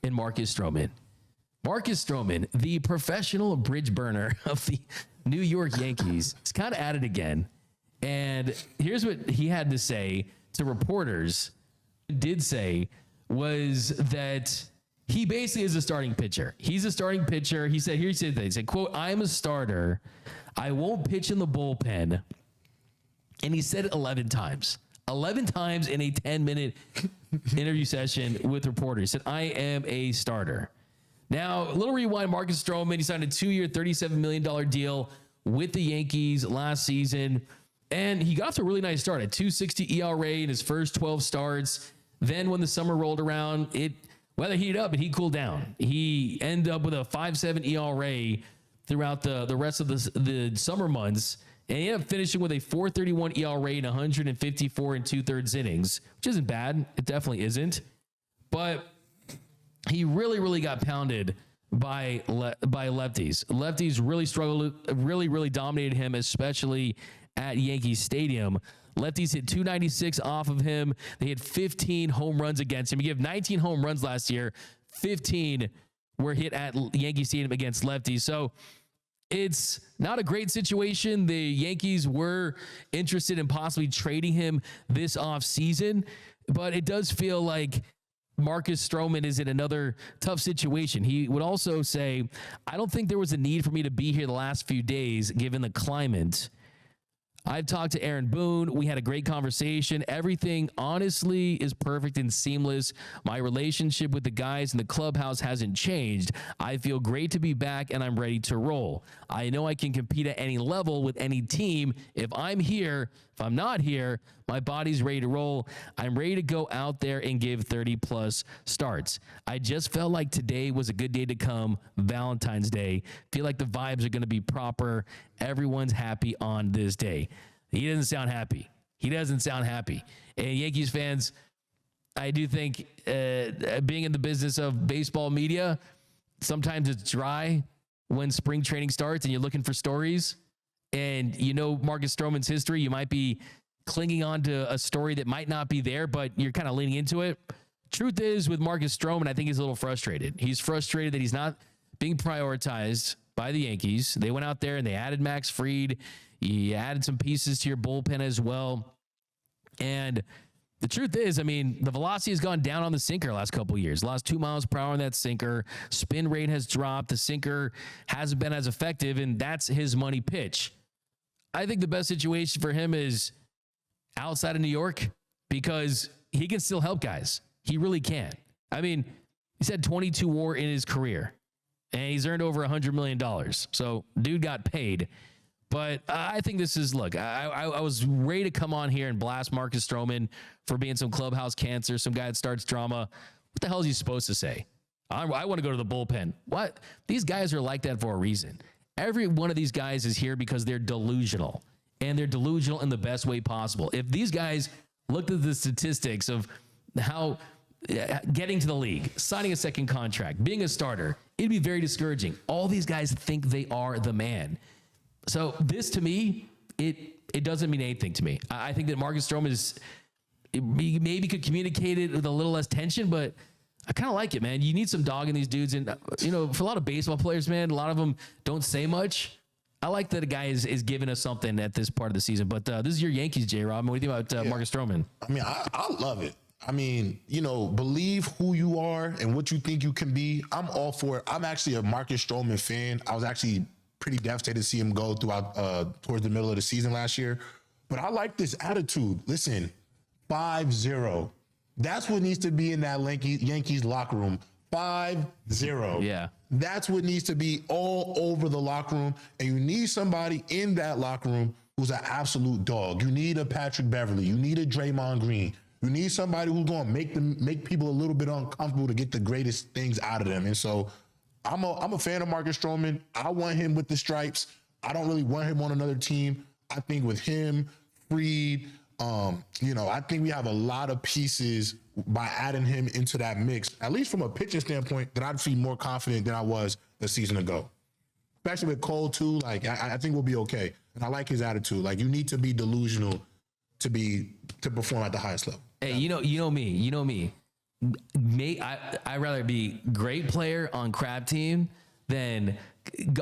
in Marcus Stroman. Marcus Stroman, the professional bridge burner of the New York Yankees, is kind of at it again. And here's what he had to say to reporters. Did say was that he basically is a starting pitcher. He's a starting pitcher. He said, he said, quote, "I'm a starter. I won't pitch in the bullpen." And he said it 11 times. 11 times in a 10-minute interview session with reporters. He said, "I am a starter." Now, a little rewind, Marcus Stroman, he signed a 2-year, $37 million deal with the Yankees last season. And he got off to a really nice start at 2.60 ERA in his first 12 starts. Then when the summer rolled around, weather heated up and he cooled down. He ended up with a 5.7 ERA throughout the rest of the summer months. And he ended up finishing with a 4.31 ERA in 154 and 2/3 innings, which isn't bad. It definitely isn't. But he really got pounded by lefties. Lefties really struggled, really dominated him, especially at Yankee Stadium. Lefties hit 296 off of him. They had 15 home runs against him. He gave 19 home runs last year. 15 were hit at Yankee Stadium against lefties. So it's not a great situation. The Yankees were interested in possibly trading him this offseason, but it does feel like Marcus Stroman is in another tough situation. He would also say, "I don't think there was a need for me to be here the last few days, given the climate. I've talked to Aaron Boone. We had a great conversation. Everything, honestly, is perfect and seamless. My relationship with the guys in the clubhouse hasn't changed. I feel great to be back, and I'm ready to roll. I know I can compete at any level with any team. If I'm here, if I'm not here, my body's ready to roll. I'm ready to go out there and give 30-plus starts. I just felt like today was a good day to come, Valentine's Day. Feel like the vibes are going to be proper. Everyone's happy on this day." He doesn't sound happy. And Yankees fans, I do think being in the business of baseball media, sometimes it's dry when spring training starts and you're looking for stories. And you know Marcus Stroman's history. You might be clinging on to a story that might not be there, but you're kind of leaning into it. Truth is, with Marcus Stroman, I think he's a little frustrated. He's frustrated that he's not being prioritized by the Yankees. They went out there and they added Max Fried. You added some pieces to your bullpen as well. And the truth is, I mean, the velocity has gone down on the sinker the last couple of years. Lost 2 miles per hour on that sinker. Spin rate has dropped. The sinker hasn't been as effective, and that's his money pitch. I think the best situation for him is outside of New York because he can still help guys. He really can. I mean, he's had 22 WAR in his career, and he's earned over $100 million. So dude got paid. But I think this is, look, I was ready to come on here and blast Marcus Stroman for being some clubhouse cancer, some guy that starts drama. What the hell is he supposed to say? I want to go to the bullpen. What? These guys are like that for a reason. Every one of these guys is here because they're delusional, and they're delusional in the best way possible. If these guys looked at the statistics of how getting to the league, signing a second contract, being a starter, it'd be very discouraging. All these guys think they are the man. So this, to me, it doesn't mean anything to me. I think that Marcus Stroman maybe could communicate it with a little less tension, but I kind of like it, man. You need some dog in these dudes. And, you know, for a lot of baseball players, man, a lot of them don't say much. I like that a guy is giving us something at this part of the season. But this is your Yankees, J-Rob. What do you think about Marcus Stroman? I mean, I love it. I mean, you know, believe who you are and what you think you can be. I'm all for it. I'm actually a Marcus Stroman fan. I was actually pretty devastated to see him go throughout towards the middle of the season last year. But I like this attitude. Listen, 5-0. That's what needs to be in that Yankees locker room. 5-0. Yeah. That's what needs to be all over the locker room. And you need somebody in that locker room who's an absolute dog. You need a Patrick Beverly. You need a Draymond Green. You need somebody who's going to make people a little bit uncomfortable to get the greatest things out of them. And so I'm a fan of Marcus Stroman. I want him with the stripes. I don't really want him on another team. I think with him, Fried, I think we have a lot of pieces by adding him into that mix, at least from a pitching standpoint, that I'd feel more confident than I was a season ago. Especially with Cole too, like I think we'll be okay. And I like his attitude. Like, you need to be delusional to perform at the highest level. Hey, you know me. I'd rather be great player on crap team than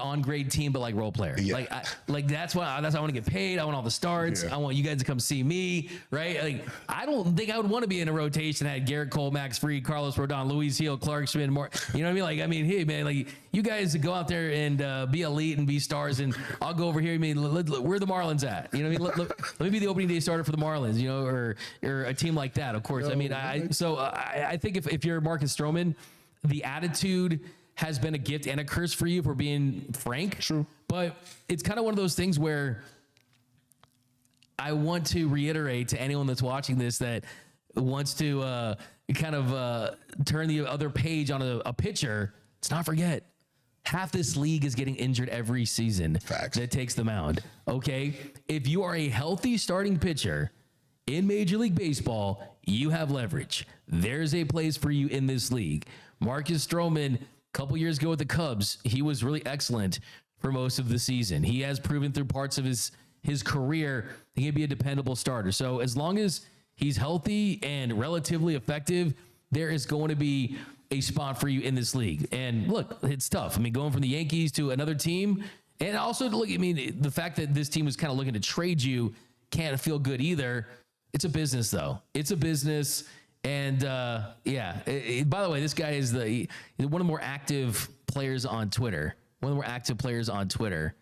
on great team, but like role player. Yeah. That's why I want to get paid. I want all the starts. Yeah. I want you guys to come see me, right? Like, I don't think I would want to be in a rotation that had Garrett Cole, Max Fried, Carlos Rodon, Luis Heel, Clark Schmidt, more. You know what I mean? Hey man, like you guys go out there and be elite and be stars, and I'll go over here. I mean, where the Marlins at? You know what I mean? Let me be the opening day starter for the Marlins, you know, or a team like that. Of course. I mean, I think if you're Marcus Stroman, the attitude has been a gift and a curse for you, if we're being frank. True. But it's kind of one of those things where I want to reiterate to anyone that's watching this that wants to turn the other page on a pitcher. Let's not forget, half this league is getting injured every season. Facts. That takes the mound. Okay? If you are a healthy starting pitcher in Major League Baseball, you have leverage. There's a place for you in this league. Marcus Stroman, couple years ago with the Cubs, he was really excellent for most of the season. He has proven through parts of his career he can be a dependable starter. So as long as he's healthy and relatively effective, there is going to be a spot for you in this league. And look, it's tough. I mean, going from the Yankees to another team, and also look, I mean, the fact that this team is kind of looking to trade you can't feel good either. It's a business, though. It's a business. And by the way, this guy is one of the more active players on Twitter. One of the more active players on Twitter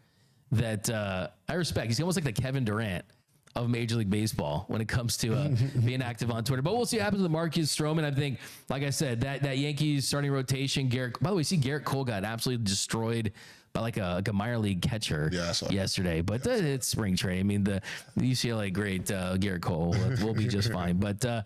that I respect. He's almost like the Kevin Durant of Major League Baseball when it comes to being active on Twitter. But we'll see what happens with Marcus Stroman. I think, like I said, that Yankees starting rotation, By the way, Garrett Cole got absolutely destroyed by like a minor league catcher yesterday. But it's spring training. I mean, the UCLA great Garrett Cole will be just fine. But